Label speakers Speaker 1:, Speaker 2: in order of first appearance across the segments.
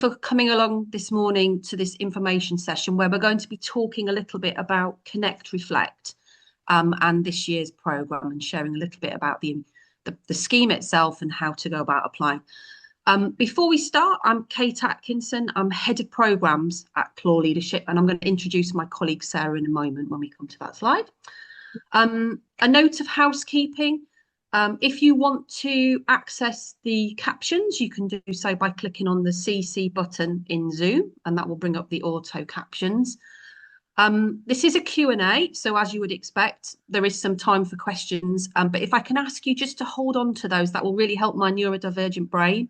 Speaker 1: for coming along this morning to this information session where we're going to be talking a little bit about Connect Reflect and this year's programme, and sharing a little bit about the scheme itself and how to go about applying. Before we start, I'm Kate Atkinson. I'm Head of Programmes at CLAW Leadership, and I'm going to introduce my colleague Sarah in a moment when we come to that slide. A note of housekeeping. If you want to access the captions, you can do so by clicking on the CC button in Zoom, and that will bring up the auto captions. This is a Q&A, so as you would expect, there is some time for questions, but if I can ask you just to hold on to those, that will really help my neurodivergent brain.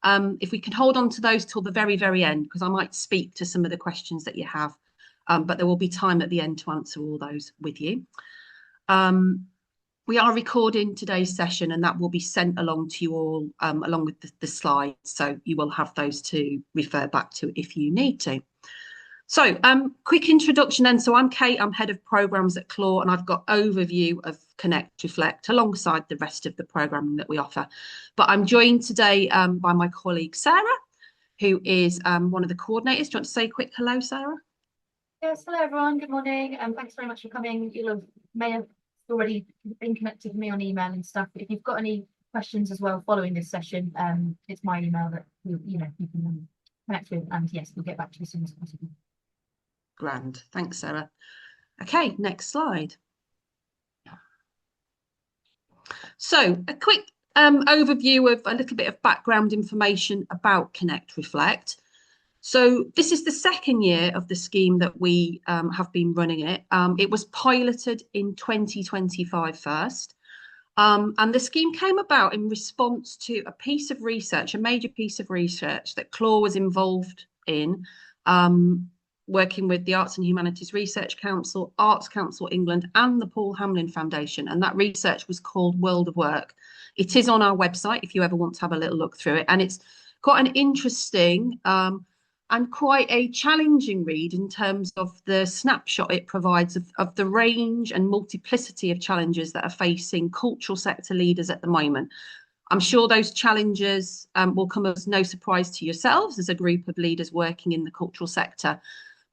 Speaker 1: If we can hold on to those till the very, very end, because I might speak to some of the questions that you have, but there will be time at the end to answer all those with you. We are recording today's session, and that will be sent along to you all along with the slides, so you will have those to refer back to if you need to. So quick introduction then. So I'm Kate, I'm Head of Programmes at CLAW, and I've got overview of Connect Reflect alongside the rest of the programming that we offer. But I'm joined today by my colleague Sarah, who is one of the coordinators. Do you want to say a quick hello, Sarah?
Speaker 2: Yes, hello everyone, good morning, and thanks very much for coming. May have already been connected with me on email and stuff, but if you've got any questions as well following this session, it's my email that you can connect with, and yes, we'll get back to you as soon as possible.
Speaker 1: Grand, thanks Sarah. Okay, next slide. So a quick overview of a little bit of background information about Connect Reflect. So this is the second year of the scheme that we have been running it. It was piloted in 2025 first. And the scheme came about in response to a piece of research, a major piece of research that CLAW was involved in, working with the Arts and Humanities Research Council, Arts Council England, and the Paul Hamlyn Foundation. And that research was called World of Work. It is on our website if you ever want to have a little look through it. And it's quite an interesting and quite a challenging read in terms of the snapshot it provides of the range and multiplicity of challenges that are facing cultural sector leaders at the moment. I'm sure those challenges will come as no surprise to yourselves as a group of leaders working in the cultural sector,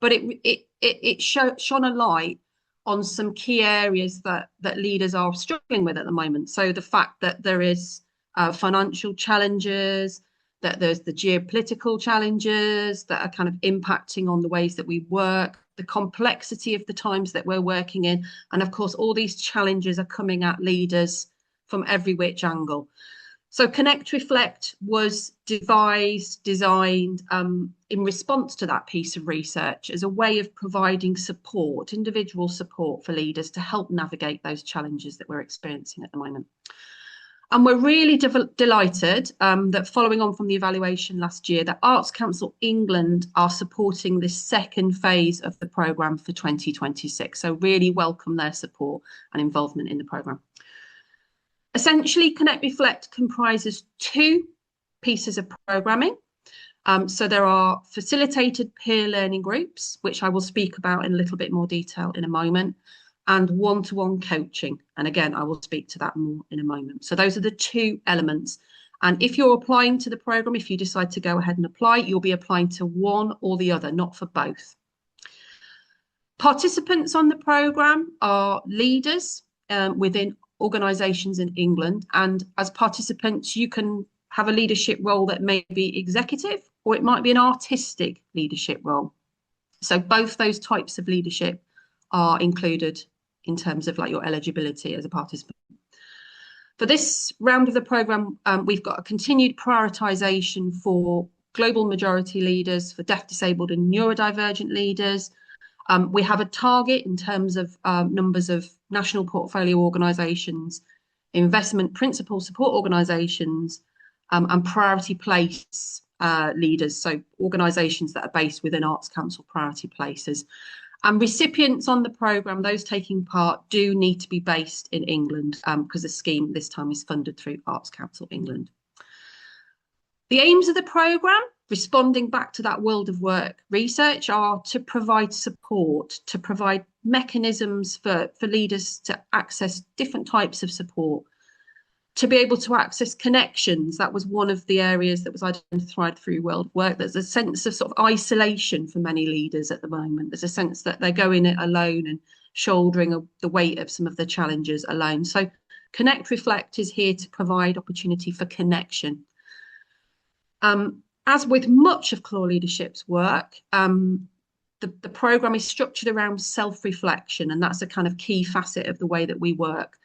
Speaker 1: but it shone a light on some key areas that leaders are struggling with at the moment. So the fact that there is financial challenges, that there's the geopolitical challenges that are kind of impacting on the ways that we work, the complexity of the times that we're working in. And of course, all these challenges are coming at leaders from every which angle. So Connect Reflect was designed in response to that piece of research as a way of providing support, individual support for leaders to help navigate those challenges that we're experiencing at the moment. And we're really delighted that following on from the evaluation last year, that Arts Council England are supporting this second phase of the programme for 2026. So really welcome their support and involvement in the programme. Essentially, Connect Reflect comprises two pieces of programming. So there are facilitated peer learning groups, which I will speak about in a little bit more detail in a moment, and one-to-one coaching. And again, I will speak to that more in a moment. So those are the two elements. And if you're applying to the programme, if you decide to go ahead and apply, you'll be applying to one or the other, not for both. Participants on the programme are leaders within organisations in England. And as participants, you can have a leadership role that may be executive, or it might be an artistic leadership role. So both those types of leadership are included in terms of like your eligibility as a participant. For this round of the programme, we've got a continued prioritisation for global majority leaders, for deaf, disabled and neurodivergent leaders. We have a target in terms of numbers of national portfolio organisations, investment principal support organisations, and priority place leaders, so organisations that are based within Arts Council priority places. And recipients on the programme, those taking part, do need to be based in England because the scheme this time is funded through Arts Council England. The aims of the programme, responding back to that World of Work research, are to provide support, to provide mechanisms for leaders to access different types of support, To be able to access connections, that was one of the areas that was identified through World Work. There's a sense of sort of isolation for many leaders at the moment. There's a sense that they're going it alone and shouldering the weight of some of the challenges alone. So Connect Reflect is here to provide opportunity for connection. As with much of Core Leadership's work, the programme is structured around self-reflection, and that's a kind of key facet of the way that we work.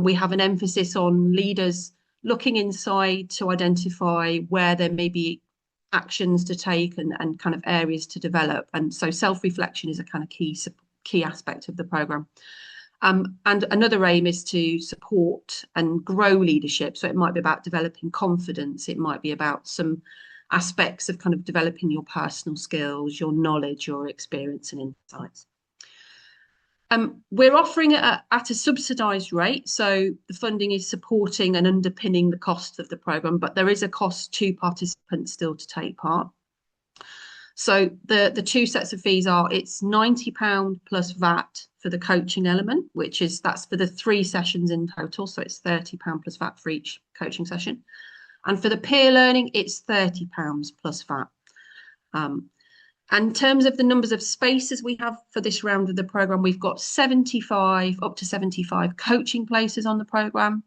Speaker 1: We have an emphasis on leaders looking inside to identify where there may be actions to take and kind of areas to develop. And so self-reflection is a kind of key aspect of the programme. And another aim is to support and grow leadership. So it might be about developing confidence. It might be about some aspects of kind of developing your personal skills, your knowledge, your experience and insights. We're offering it at a subsidised rate, so the funding is supporting and underpinning the costs of the programme, but there is a cost to participants still to take part. So the two sets of fees are, it's £90 plus VAT for the coaching element, that's for the 3 sessions in total, so it's £30 plus VAT for each coaching session. And for the peer learning, it's £30 plus VAT. And in terms of the numbers of spaces we have for this round of the programme, we've got up to 75 coaching places on the programme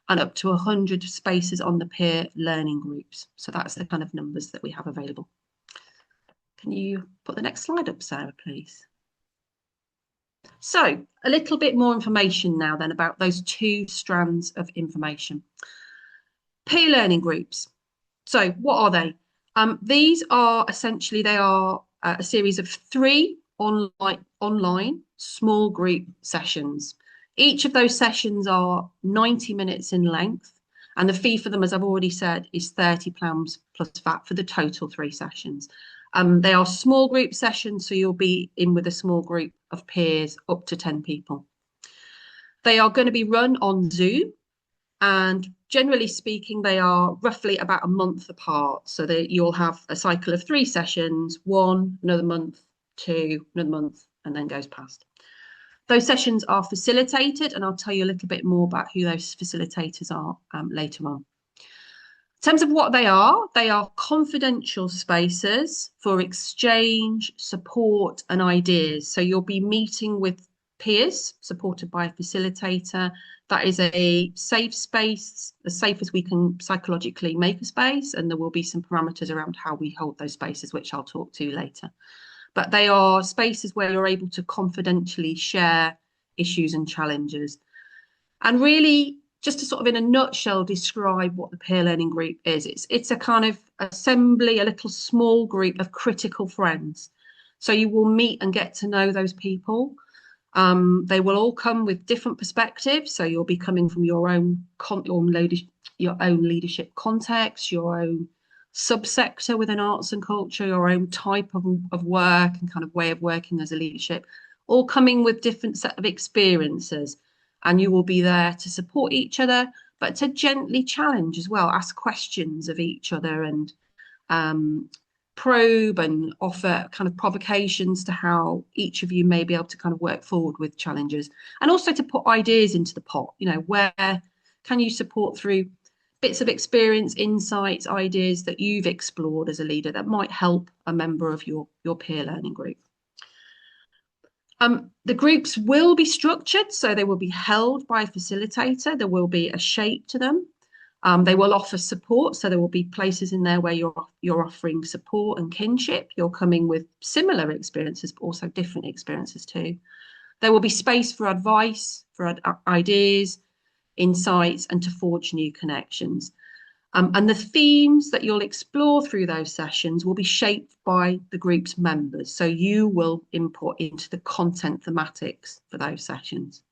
Speaker 1: and up to 100 spaces on the peer learning groups. So that's the kind of numbers that we have available. Can you put the next slide up, Sarah, please? So a little bit more information now then about those 2 strands of information. Peer learning groups. So what are they? These are essentially, they are a series of 3 online small group sessions. Each of those sessions are 90 minutes in length, and the fee for them, as I've already said, is £30 plus VAT for the total 3 sessions. They are small group sessions, so you'll be in with a small group of peers up to 10 people. They are going to be run on Zoom, and generally speaking, they are roughly about a month apart. So that you'll have a cycle of 3 sessions, 1, another month, 2, another month, and then goes past. Those sessions are facilitated, and I'll tell you a little bit more about who those facilitators are later on. In terms of what they are confidential spaces for exchange, support, and ideas. So you'll be meeting with peers supported by a facilitator. That is a safe space, as safe as we can psychologically make a space, and there will be some parameters around how we hold those spaces, which I'll talk to later. But they are spaces where you're able to confidentially share issues and challenges. And really, just to sort of in a nutshell describe what the peer learning group is, it's a kind of assembly, a little small group of critical friends. So you will meet and get to know those people. They will all come with different perspectives. So you'll be coming from your own leadership context, your own subsector within arts and culture, your own type of work and kind of way of working as a leadership, all coming with different set of experiences. And you will be there to support each other, but to gently challenge as well, ask questions of each other and probe and offer kind of provocations to how each of you may be able to kind of work forward with challenges, and also to put ideas into the pot. You know, where can you support through bits of experience, insights, ideas that you've explored as a leader that might help a member of your peer learning group. The groups will be structured, so they will be held by a facilitator. There will be a shape to them. They will offer support, so there will be places in there where you're offering support and kinship. You're coming with similar experiences, but also different experiences too. There will be space for advice, for ideas, insights, and to forge new connections. And the themes that you'll explore through those sessions will be shaped by the group's members. So you will input into the content thematics for those sessions.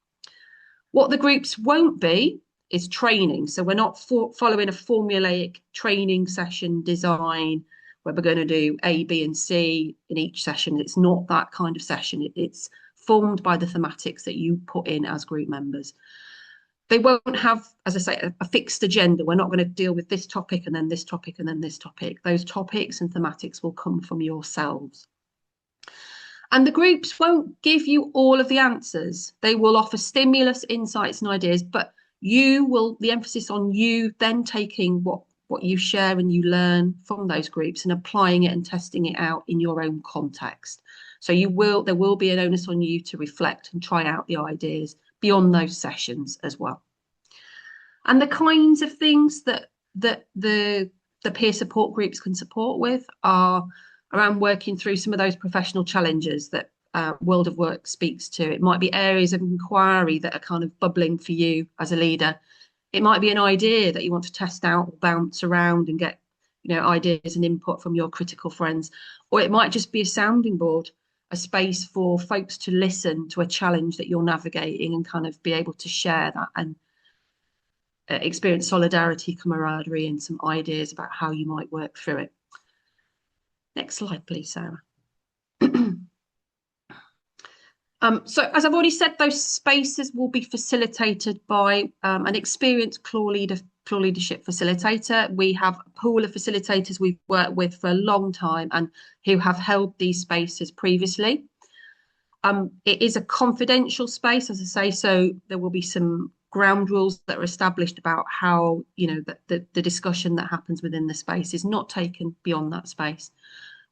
Speaker 1: What the groups won't be is training. So we're not following a formulaic training session design where we're going to do A, B, and C in each session. It's not that kind of session. It's formed by the thematics that you put in as group members. They won't have, as I say, a fixed agenda. We're not going to deal with this topic and then this topic and then this topic. Those topics and thematics will come from yourselves. And the groups won't give you all of the answers. They will offer stimulus, insights and ideas, but the emphasis on you then taking what you share and you learn from those groups and applying it and testing it out in your own context. So there will be an onus on you to reflect and try out the ideas beyond those sessions as well. And the kinds of things that the peer support groups can support with are around working through some of those professional challenges that World of Work speaks to. It might be areas of inquiry that are kind of bubbling for you as a leader. It might be an idea that you want to test out or bounce around and get, ideas and input from your critical friends. Or it might just be a sounding board, a space for folks to listen to a challenge that you're navigating and kind of be able to share that and experience solidarity, camaraderie, and some ideas about how you might work through it. Next slide, please, Sarah. So as I've already said, those spaces will be facilitated by an experienced CLAW leadership facilitator. We have a pool of facilitators we've worked with for a long time and who have held these spaces previously. It is a confidential space, as I say, so there will be some ground rules that are established about how, the discussion that happens within the space is not taken beyond that space.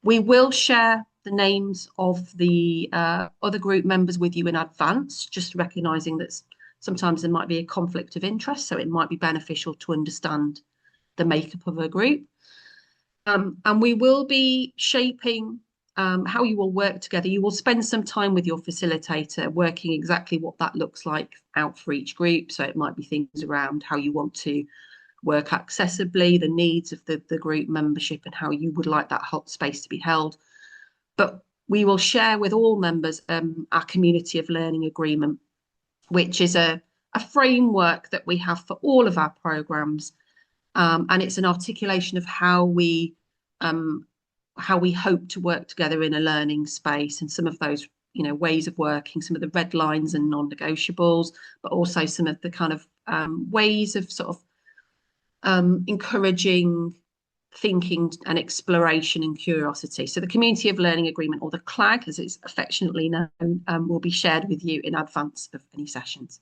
Speaker 1: We will share the names of the other group members with you in advance, just recognising that sometimes there might be a conflict of interest, so it might be beneficial to understand the makeup of a group. And we will be shaping how you will work together. You will spend some time with your facilitator working exactly what that looks like out for each group. So it might be things around how you want to work accessibly, the needs of the group membership and how you would like that hot space to be held. But we will share with all members our community of learning agreement, which is a framework that we have for all of our programmes. And it's an articulation of how we hope to work together in a learning space and some of those, ways of working, some of the red lines and non-negotiables, but also some of the kind of ways of sort of encouraging thinking and exploration and curiosity. So the Community of Learning Agreement, or the CLAG as it's affectionately known, will be shared with you in advance of any sessions.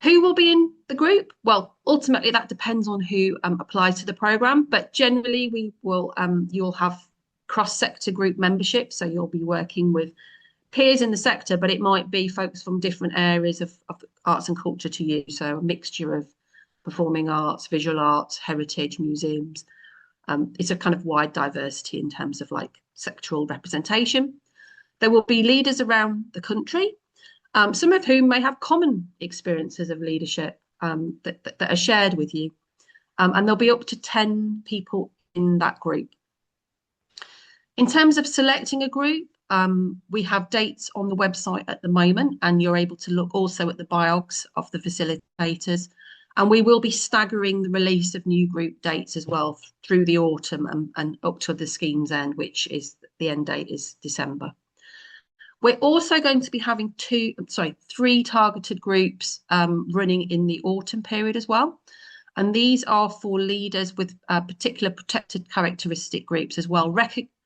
Speaker 1: Who will be in the group? Well, ultimately that depends on who applies to the programme, but generally we will you'll have cross-sector group membership, so you'll be working with peers in the sector, but it might be folks from different areas of arts and culture to you, so a mixture of performing arts, visual arts, heritage, museums. It's a kind of wide diversity in terms of like sectoral representation. There will be leaders around the country, some of whom may have common experiences of leadership that are shared with you. And there'll be up to 10 people in that group. In terms of selecting a group, we have dates on the website at the moment, and you're able to look also at the biogs of the facilitators. And we will be staggering the release of new group dates as well through the autumn and up to the scheme's end, which is the end date is December. We're also going to be having three targeted groups running in the autumn period as well. And these are for leaders with particular protected characteristic groups as well,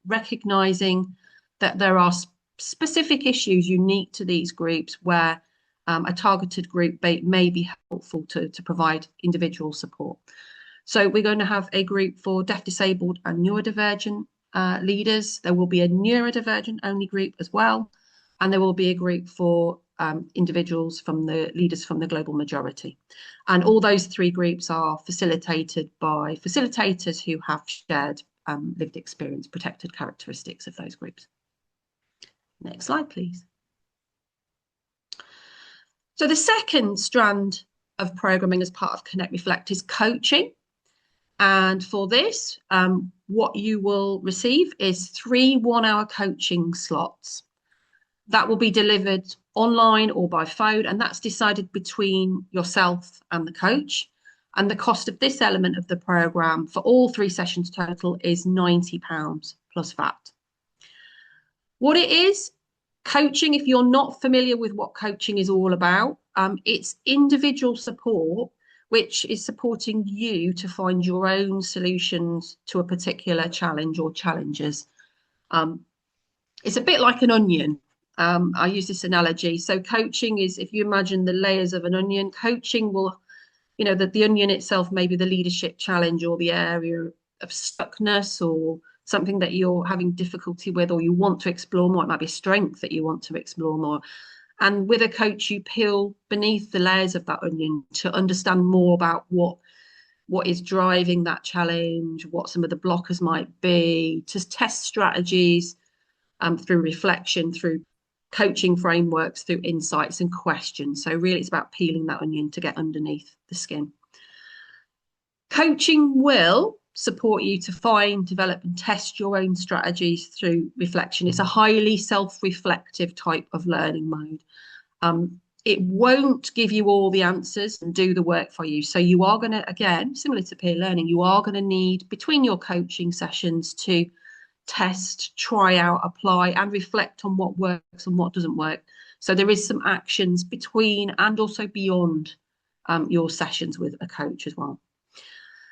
Speaker 1: recognising that there are specific issues unique to these groups where a targeted group may be helpful to provide individual support. So we're going to have a group for deaf, disabled and neurodivergent leaders. There will be a neurodivergent only group as well. And there will be a group for individuals from the leaders from the global majority. And all those three groups are facilitated by facilitators who have shared lived experience, protected characteristics of those groups. Next slide, please. So the second strand of programming as part of Connect Reflect is coaching. And for this, what you will receive is 3 one-hour coaching slots. That will be delivered online or by phone, and that's decided between yourself and the coach. And the cost of this element of the programme for all 3 sessions total is £90 plus VAT. What it is, coaching, if you're not familiar with what coaching is all about, it's individual support, which is supporting you to find your own solutions to a particular challenge or challenges. It's a bit like an onion. I use this analogy. So coaching is, if you imagine the layers of an onion, coaching will, the onion itself may be the leadership challenge or the area of stuckness or something that you're having difficulty with or you want to explore more. It might be a strength that you want to explore more. And with a coach, you peel beneath the layers of that onion to understand more about what is driving that challenge, what some of the blockers might be, to test strategies through reflection, through coaching frameworks, through insights and questions. So really it's about peeling that onion to get underneath the skin. Coaching will support you to find, develop and test your own strategies through reflection. It's a highly self-reflective type of learning mode. It won't give you all the answers and do the work for you. So you are going to, again, similar to peer learning, you are going to need between your coaching sessions to test, try out, apply and reflect on what works and what doesn't work. So there is some actions between and also beyond your sessions with a coach as well.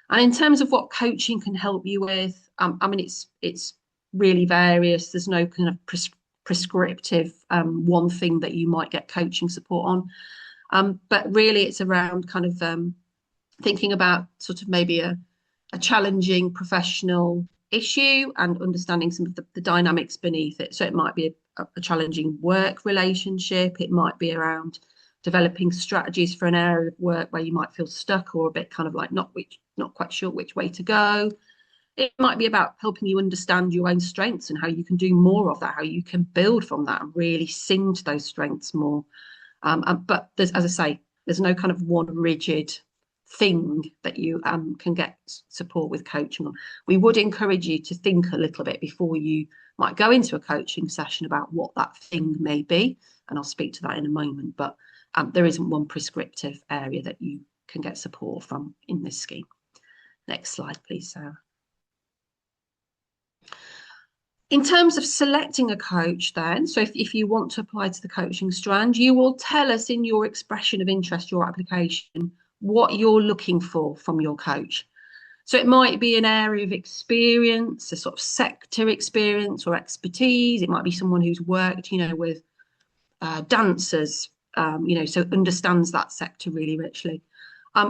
Speaker 1: And in terms of what coaching can help you with, I mean, it's really various. There's no kind of prescriptive one thing that you might get coaching support on. But really it's around kind of thinking about sort of maybe a challenging professional issue and understanding some of the dynamics beneath it. So it might be a challenging work relationship. It might be around developing strategies for an area of work where you might feel stuck or a bit kind of like not quite sure which way to go. It might be about helping you understand your own strengths and how you can do more of that, how you can build from that and really sing to those strengths more. But there's, as I say, there's no kind of one rigid thing that you can get support with coaching on. We would encourage you to think a little bit before you might go into a coaching session about what that thing may be. And I'll speak to that in a moment. But there isn't one prescriptive area that you can get support from in this scheme. Next slide, please, Sarah. In terms of selecting a coach then, so if you want to apply to the coaching strand, you will tell us in your expression of interest, your application, what you're looking for from your coach. So it might be an area of experience, a sort of sector experience or expertise. It might be someone who's worked, with dancers, so understands that sector really richly.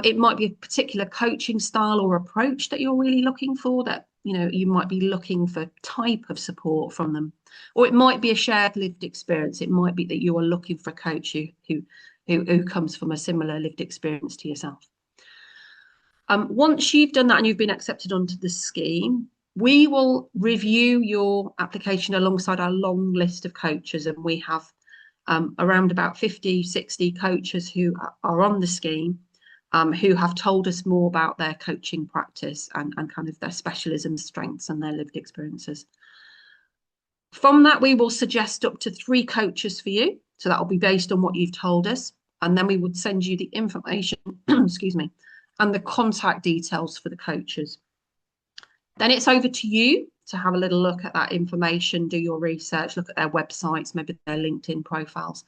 Speaker 1: It might be a particular coaching style or approach that you're really looking for, that you might be looking for type of support from them, or it might be a shared lived experience. It might be that you are looking for a coach who comes from a similar lived experience to yourself. Once you've done that and you've been accepted onto the scheme, we will review your application alongside our long list of coaches, and we have around about 50, 60 coaches who are on the scheme. Who have told us more about their coaching practice and kind of their specialism strengths and their lived experiences. From that, we will suggest up to 3 coaches for you. So that will be based on what you've told us. And then we would send you the information, excuse me, and the contact details for the coaches. Then it's over to you to have a little look at that information, do your research, look at their websites, maybe their LinkedIn profiles.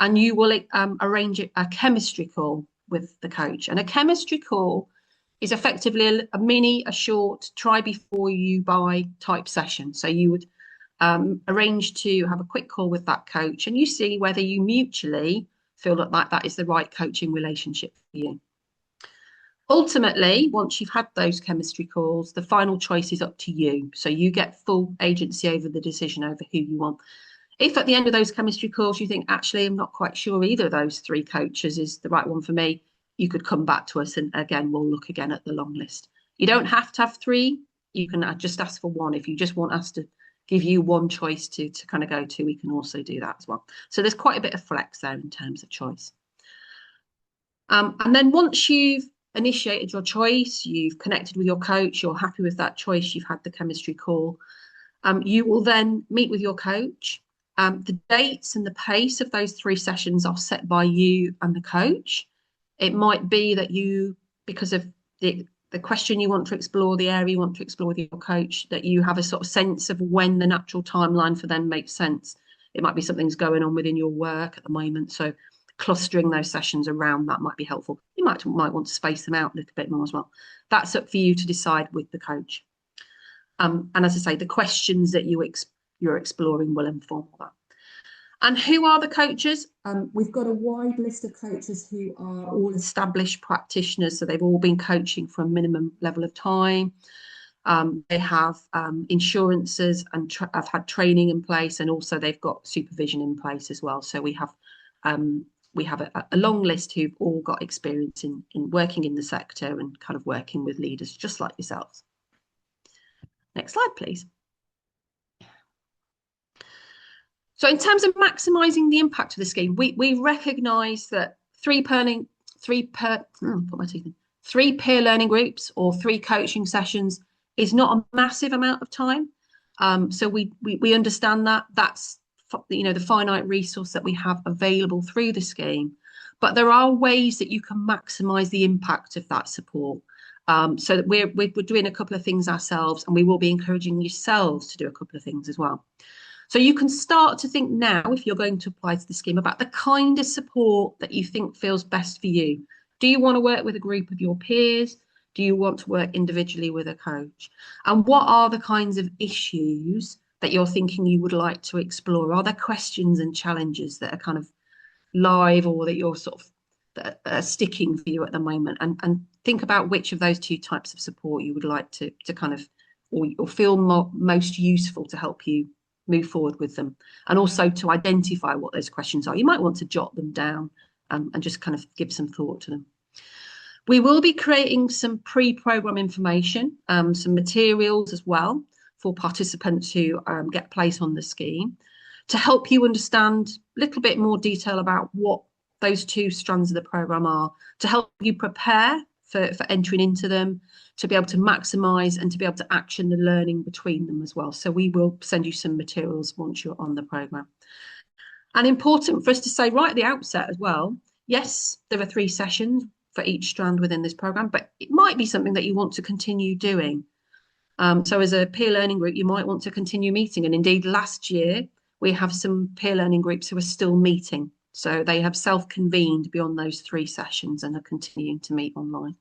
Speaker 1: And you will arrange a chemistry call with the coach. And a chemistry call is effectively a short try before you buy type session. So you would arrange to have a quick call with that coach, and you see whether you mutually feel that is the right coaching relationship for you. Ultimately, once you've had those chemistry calls, the final choice is up to you. So you get full agency over the decision over who you want. If at the end of those chemistry calls you think, actually, I'm not quite sure either of those 3 coaches is the right one for me, you could come back to us and again, we'll look again at the long list. You don't have to have 3. You can just ask for 1. If you just want us to give you one choice to kind of go to, we can also do that as well. So there's quite a bit of flex there in terms of choice. And then once you've initiated your choice, you've connected with your coach, you're happy with that choice, you've had the chemistry call, you will then meet with your coach. The dates and the pace of those 3 sessions are set by you and the coach. It might be that you, because of the question you want to explore, the area you want to explore with your coach, that you have a sort of sense of when the natural timeline for them makes sense. It might be something's going on within your work at the moment, so clustering those sessions around that might be helpful. You might want to space them out a little bit more as well. That's up for you to decide with the coach. And as I say, the questions that you're exploring will inform that. And who are the coaches? We've got a wide list of coaches who are all established practitioners. So they've all been coaching for a minimum level of time. They have insurances and have had training in place, and also they've got supervision in place as well. So we have a long list who've all got experience in working in the sector and kind of working with leaders just like yourselves. Next slide, please. So in terms of maximising the impact of the scheme, we recognise that three peer learning groups or 3 coaching sessions is not a massive amount of time. So we understand that that's the finite resource that we have available through the scheme, but there are ways that you can maximise the impact of that support. So that we're doing a couple of things ourselves, and we will be encouraging yourselves to do a couple of things as well. So you can start to think now, if you're going to apply to the scheme, about the kind of support that you think feels best for you. Do you want to work with a group of your peers? Do you want to work individually with a coach? And what are the kinds of issues that you're thinking you would like to explore? Are there questions and challenges that are kind of live, or that you're sort of that are sticking for you at the moment? And think about which of those 2 types of support you would like to kind of, or feel most useful to help you move forward with them, and also to identify what those questions are. You might want to jot them down and just kind of give some thought to them. We will be creating some pre-program information, some materials as well for participants who get placed on the scheme, to help you understand a little bit more detail about what those 2 strands of the program are, to help you prepare for entering into them, to be able to maximise and to be able to action the learning between them as well. So we will send you some materials once you're on the programme. And important for us to say right at the outset as well, yes, there are 3 sessions for each strand within this programme, but it might be something that you want to continue doing. So as a peer learning group, you might want to continue meeting. And indeed, last year, we have some peer learning groups who are still meeting. So they have self-convened beyond those 3 sessions and are continuing to meet online.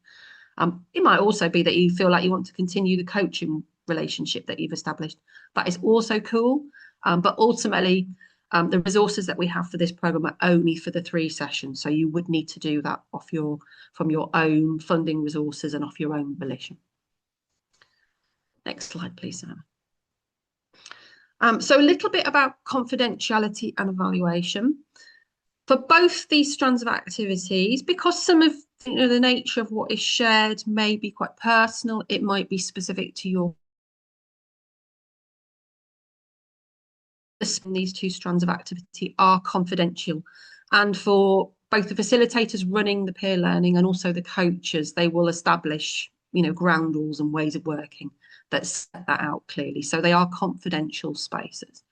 Speaker 1: It might also be that you feel like you want to continue the coaching relationship that you've established. That is also cool. But ultimately, the resources that we have for this programme are only for the 3 sessions. So you would need to do that from your own funding resources and off your own volition. Next slide, please, Sam. So a little bit about confidentiality and evaluation. For both these strands of activities, because some of the nature of what is shared may be quite personal, it might be specific to your. These 2 strands of activity are confidential, and for both the facilitators running the peer learning and also the coaches, they will establish ground rules and ways of working that set that out clearly. So they are confidential spaces.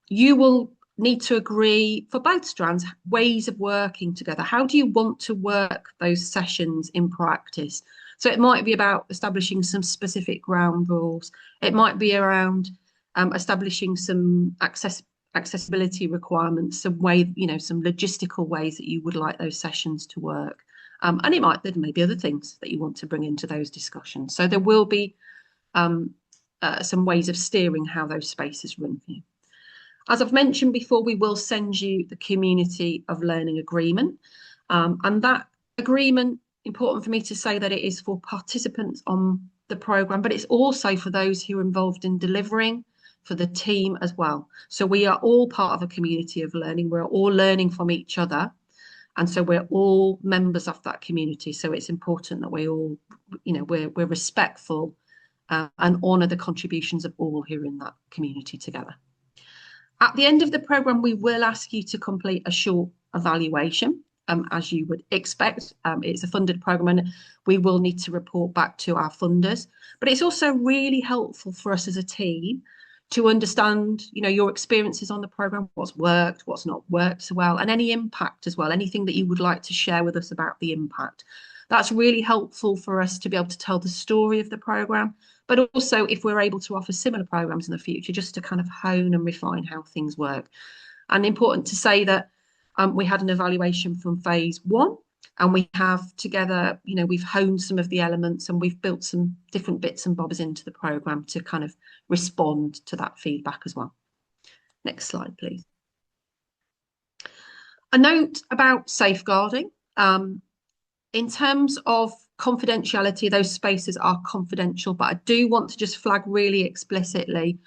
Speaker 1: You will need to agree for both strands ways of working together. How do you want to work those sessions in practice? So it might be about establishing some specific ground rules. It might be around establishing some accessibility requirements, some logistical ways that you would like those sessions to work. And there may be other things that you want to bring into those discussions. So there will be some ways of steering how those spaces run for you. As I've mentioned before, we will send you the Community of Learning Agreement. And that agreement, important for me to say that it is for participants on the programme, but it's also for those who are involved in delivering, for the team as well. So we are all part of a community of learning. We're all learning from each other. And so we're all members of that community. So it's important that we all, we're respectful and honour the contributions of all who are in that community together. At the end of the programme, we will ask you to complete a short evaluation, as you would expect. It's a funded programme and we will need to report back to our funders. But it's also really helpful for us as a team to understand, your experiences on the programme, what's worked, what's not worked so well, and any impact as well, anything that you would like to share with us about the impact. That's really helpful for us to be able to tell the story of the programme, but also if we're able to offer similar programmes in the future, just to kind of hone and refine how things work. And important to say that we had an evaluation from phase 1, and we have together, we've honed some of the elements and we've built some different bits and bobs into the programme to kind of respond to that feedback as well. Next slide, please. A note about safeguarding. In terms of confidentiality, those spaces are confidential, but I do want to just flag really explicitly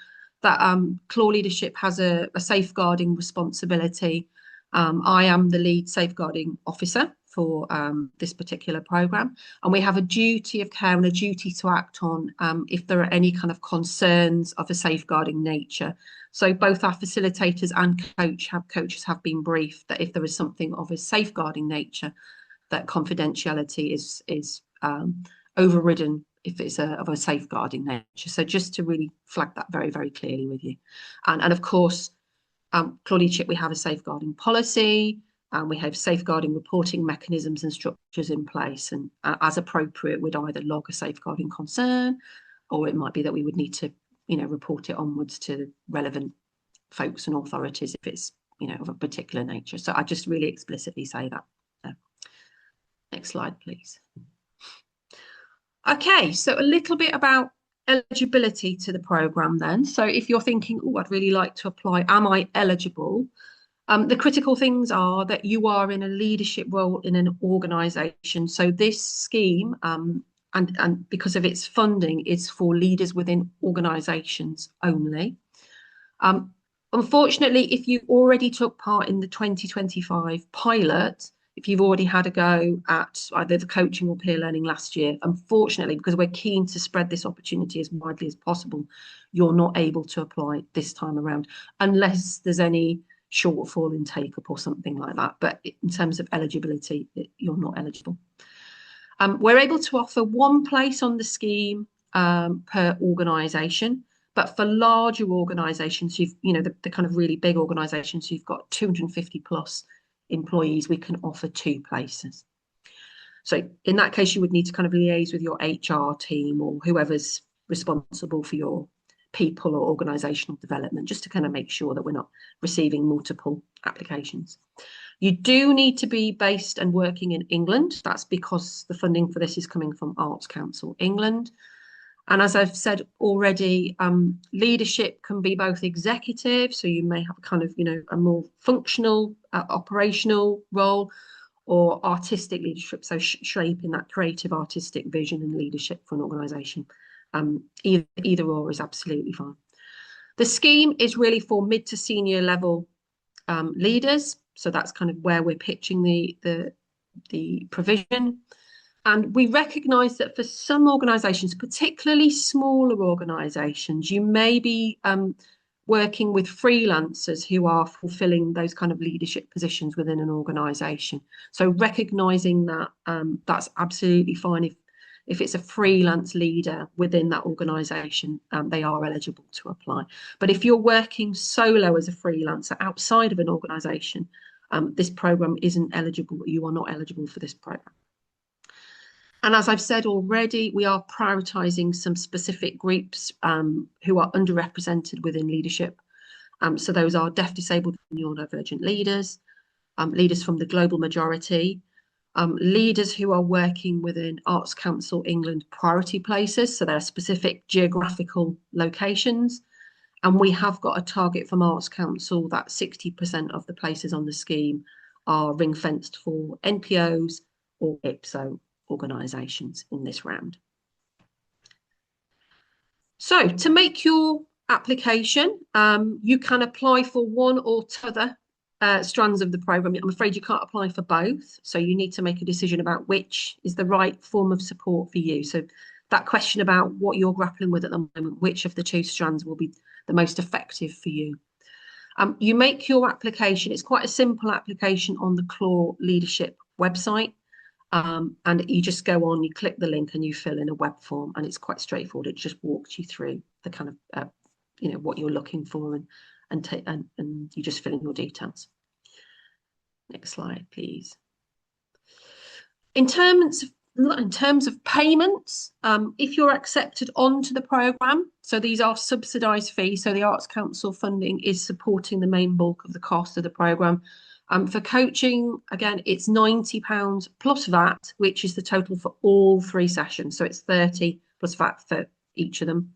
Speaker 1: that CLAW Leadership has a safeguarding responsibility. I am the lead safeguarding officer for this particular programme, and we have a duty of care and a duty to act on if there are any kind of concerns of a safeguarding nature. So both our facilitators and coaches have been briefed that if there is something of a safeguarding nature, that confidentiality is overridden if it's of a safeguarding nature. So just to really flag that very, very clearly with you. And of course, CLAW Leadership, we have a safeguarding policy, and we have safeguarding reporting mechanisms and structures in place. And as appropriate, we'd either log a safeguarding concern, or it might be that we would need to, report it onwards to relevant folks and authorities if it's, of a particular nature. So I just really explicitly say that. Next slide, please. Okay, so a little bit about eligibility to the programme then. So if you're thinking, oh, I'd really like to apply, am I eligible? The critical things are that you are in a leadership role in an organisation. So this scheme, and because of its funding, is for leaders within organisations only. Unfortunately, if you already took part in the 2025 pilot, if you've already had a go at either the coaching or peer learning last year, unfortunately, because we're keen to spread this opportunity as widely as possible, you're not able to apply this time around unless there's any shortfall in take-up or something like that. But in terms of eligibility, you're not eligible. We're able to offer one place on the scheme per organisation. But for larger organisations, the kind of really big organisations, you've got 250 plus employees, we can offer 2 places. So in that case, you would need to kind of liaise with your HR team or whoever's responsible for your people or organisational development, just to kind of make sure that we're not receiving multiple applications. You do need to be based and working in England. That's because the funding for this is coming from Arts Council England. And as I've said already, leadership can be both executive, so you may have a kind of, a more functional, operational role, or artistic leadership, so shaping that creative artistic vision and leadership for an organisation. Either or is absolutely fine. The scheme is really for mid to senior level leaders, so that's kind of where we're pitching the provision. And we recognise that for some organisations, particularly smaller organisations, you may be working with freelancers who are fulfilling those kind of leadership positions within an organisation. So recognising that that's absolutely fine. If it's a freelance leader within that organisation, they are eligible to apply. But if you're working solo as a freelancer outside of an organisation, this programme isn't eligible. You are not eligible for this programme. And as I've said already, we are prioritising some specific groups who are underrepresented within leadership. So those are deaf, disabled, and neurodivergent leaders, leaders from the global majority, leaders who are working within Arts Council England priority places, so they're specific geographical locations. And we have got a target from Arts Council that 60% of the places on the scheme are ring-fenced for NPOs or IPSO organisations in this round. So to make your application, you can apply for one or t'other strands of the programme. I'm afraid you can't apply for both, so you need to make a decision about which is the right form of support for you. So that question about what you're grappling with at the moment, which of the 2 strands will be the most effective for you. You make your application. It's quite a simple application on the CLAW Leadership website. And you just go on, you click the link and you fill in a web form, and it's quite straightforward. It just walks you through the kind of, what you're looking for, and you just fill in your details. Next slide, please. In terms of payments, if you're accepted onto the programme, so these are subsidised fees, so the Arts Council funding is supporting the main bulk of the cost of the programme. For coaching, again, it's £90 plus VAT, which is the total for all 3 sessions. So it's 30 plus VAT for each of them.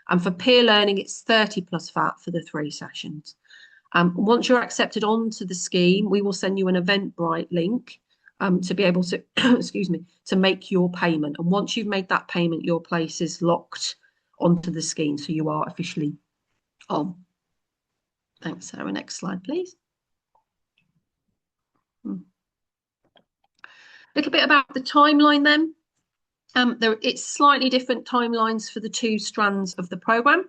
Speaker 1: And for peer learning, it's 30 plus VAT for the 3 sessions. Once you're accepted onto the scheme, we will send you an Eventbrite link to be able to, excuse me, to make your payment. And once you've made that payment, your place is locked onto the scheme, so you are officially on. Thanks, Sarah. Next slide, please. A little bit about the timeline then. It's slightly different timelines for the two strands of the programme.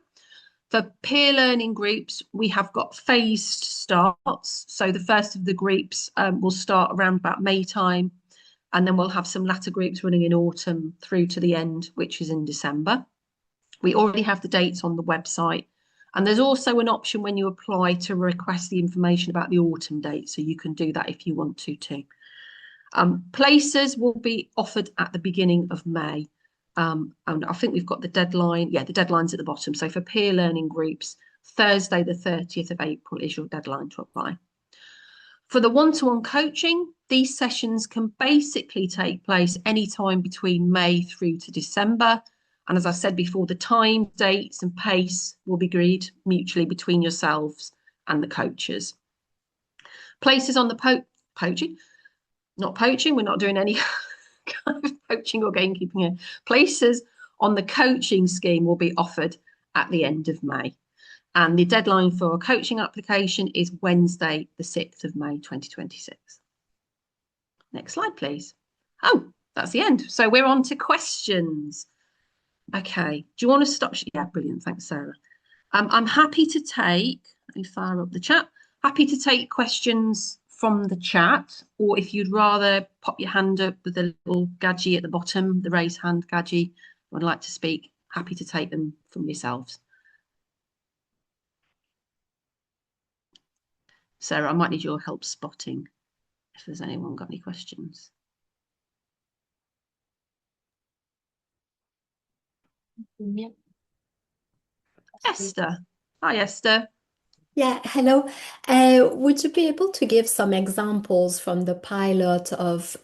Speaker 1: For peer learning groups, we have got phased starts. So the first of the groups will start around about May time, and then we'll have some latter groups running in autumn through to the end, which is in December. We already have the dates on the website. And there's also an option when you apply to request the information about the autumn date. So you can do that if you want to too. Places will be offered at the beginning of May. And I think we've got the deadline. Yeah, the deadline's at the bottom. So for peer learning groups, Thursday, the 30th of April is your deadline to apply. For the one-to-one coaching, these sessions can basically take place anytime between May through to December. And as I said before, the time, dates and pace will be agreed mutually between yourselves and the coaches. Places on the poaching, not poaching, we're not doing any kind of poaching or gamekeeping here. Places on the coaching scheme will be offered at the end of May. And the deadline for a coaching application is Wednesday, the 6th of May, 2026. Next slide, please. Oh, that's the end. So we're on to questions. Okay, do you want to stop? Yeah, brilliant. Thanks, Sarah. I'm happy to take, let me fire up the chat. Happy to take questions from the chat, or if you'd rather pop your hand up with the little gadget at the bottom, the raise hand gadget, would like to speak, happy to take them from yourselves. Sarah, I might need your help spotting if there's anyone got any questions.
Speaker 2: Yeah.
Speaker 1: Esther. Hi, Esther.
Speaker 3: Yeah, hello. Would you be able to give some examples from the pilot of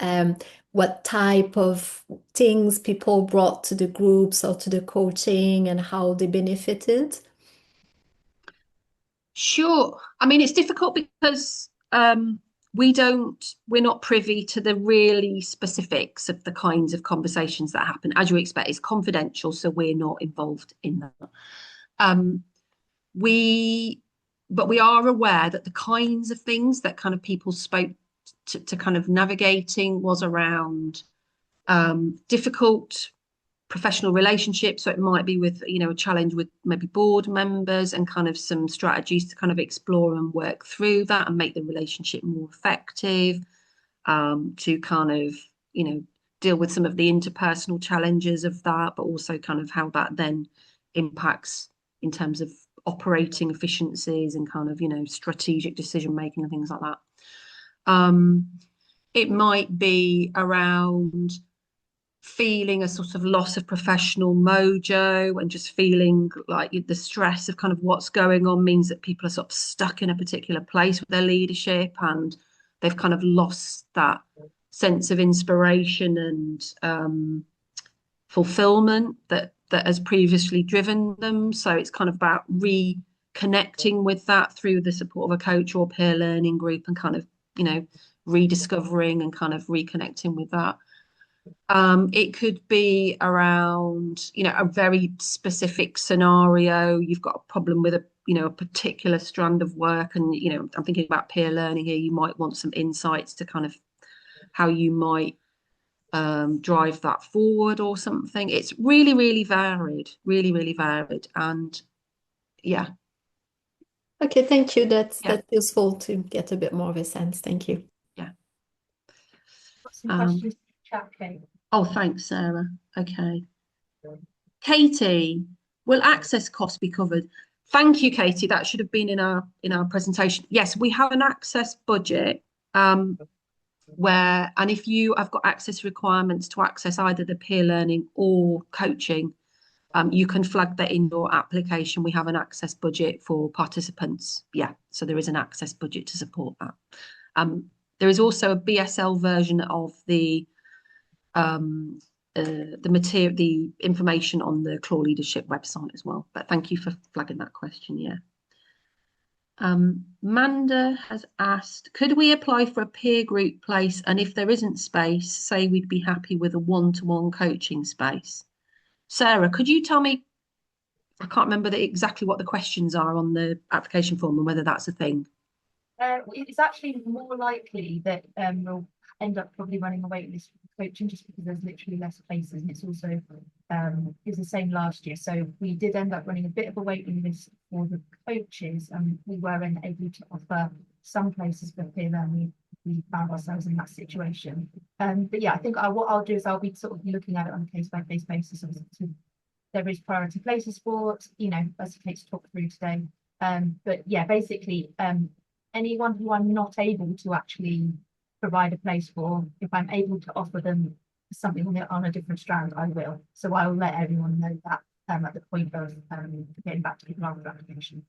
Speaker 3: what type of things people brought to the groups or to the coaching and how they benefited?
Speaker 1: Sure. I mean, it's difficult because we're not privy to the really specifics of the kinds of conversations that happen. As you expect, it's confidential, so we're not involved in that. But we are aware that the kinds of things that kind of people spoke to kind of navigating was around difficult professional relationships. So it might be with, a challenge with maybe board members and kind of some strategies to kind of explore and work through that and make the relationship more effective, to kind of, deal with some of the interpersonal challenges of that, but also kind of how that then impacts in terms of operating efficiencies and kind of, strategic decision making and things like that. It might be around feeling a sort of loss of professional mojo and just feeling like the stress of kind of what's going on means that people are sort of stuck in a particular place with their leadership and they've kind of lost that sense of inspiration and fulfillment that has previously driven them. So it's kind of about reconnecting with that through the support of a coach or peer learning group and kind of, rediscovering and kind of reconnecting with that. It could be around, a very specific scenario. You've got a problem with a particular strand of work, and I'm thinking about peer learning here. You might want some insights to kind of how you might drive that forward or something. It's really, really varied, really, really varied, and yeah.
Speaker 3: Okay, thank you. That's useful to get a bit more of a sense. Thank you.
Speaker 1: Yeah.
Speaker 2: Got some questions in the chat, Kate.
Speaker 1: Oh, thanks, Sarah. Okay. Katie, will access costs be covered? Thank you, Katie. That should have been in our presentation. Yes, we have an access budget where, and if you have got access requirements to access either the peer learning or coaching, you can flag that in your application. We have an access budget for participants. Yeah, so there is an access budget to support that. There is also a BSL version of the material, the information on the CLAW Leadership website as well. But thank you for flagging that question. Yeah. Manda has asked, could we apply for a peer group place? And if there isn't space, say we'd be happy with a one-to-one coaching space. Sarah, could you tell me, I can't remember exactly what the questions are on the application form and whether that's a thing.
Speaker 2: It's actually more likely that we'll end up probably running a wait list for coaching just because there's literally less places, and it's also it was the same last year. So we did end up running a bit of a waiting list for the coaches, and we were able to offer some places for peer learning. We found ourselves in that situation. But yeah, I think what I'll do is I'll be sort of looking at it on a case-by-case basis. There is priority places for it, you know, as Kate's talked through today. But yeah, basically, anyone who I'm not able to actually provide a place for, if I'm able to offer them something on a different strand, I will. So I'll let everyone know that at the point of getting back to people after application.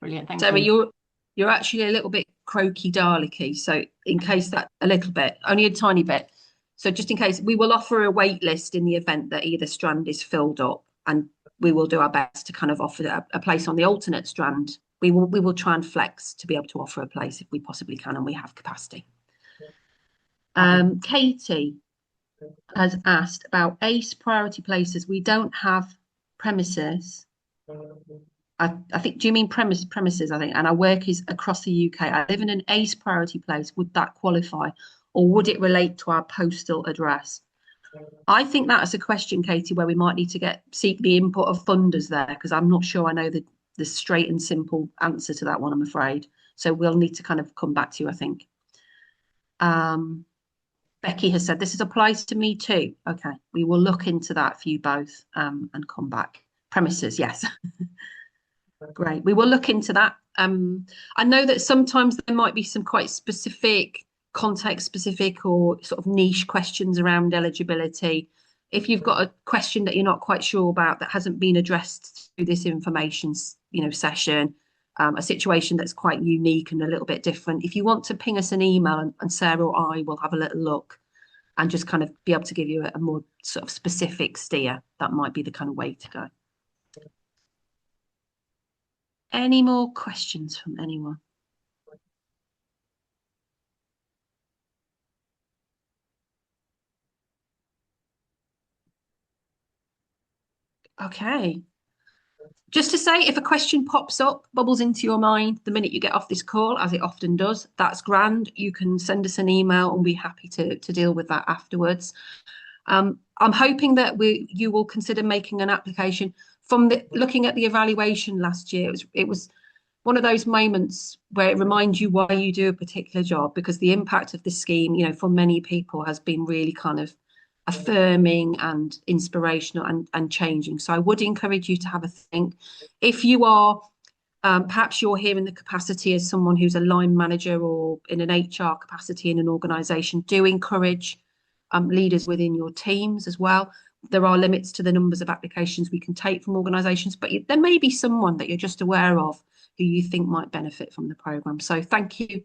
Speaker 1: Brilliant, thank you. You're actually a little bit croaky Daleki, so in case that a little bit, only a tiny bit. So just in case, we will offer a wait list in the event that either strand is filled up, and we will do our best to kind of offer a place on the alternate strand. We will try and flex to be able to offer a place if we possibly can and we have capacity. Katie has asked about ACE priority places. We don't have premises. I think, do you mean premises, I think, and our work is across the UK. I live in an ACE priority place. Would that qualify, or would it relate to our postal address? I think that's a question, Katie, where we might need to seek the input of funders there, because I'm not sure I know the straight and simple answer to that one, I'm afraid. So we'll need to kind of come back to you, I think. Becky has said, this applies to me too. Okay, we will look into that for you both and come back. Premises, yes. Great, we will look into that. I know that sometimes there might be some quite specific, context specific or sort of niche questions around eligibility. If you've got a question that you're not quite sure about that hasn't been addressed through this information, session, a situation that's quite unique and a little bit different, if you want to ping us an email and Sarah or I will have a little look and just kind of be able to give you a more sort of specific steer, that might be the kind of way to go. Any more questions from anyone? Okay. Just to say, if a question pops up, bubbles into your mind the minute you get off this call, as it often does, that's grand. You can send us an email and we're happy to deal with that afterwards. I'm hoping that you will consider making an application. From looking at the evaluation last year, it was one of those moments where it reminds you why you do a particular job, because the impact of this scheme, for many people has been really kind of affirming and inspirational and changing. So I would encourage you to have a think. If you are, perhaps you're here in the capacity as someone who's a line manager or in an HR capacity in an organisation, do encourage leaders within your teams as well. There are limits to the numbers of applications we can take from organisations, but there may be someone that you're just aware of who you think might benefit from the programme. So thank you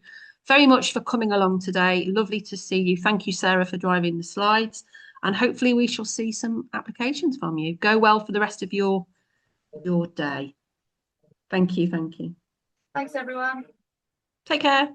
Speaker 1: very much for coming along today. Lovely to see you. Thank you, Sarah, for driving the slides. And hopefully we shall see some applications from you. Go well for the rest of your day. Thank you. Thank you.
Speaker 2: Thanks, everyone.
Speaker 1: Take care.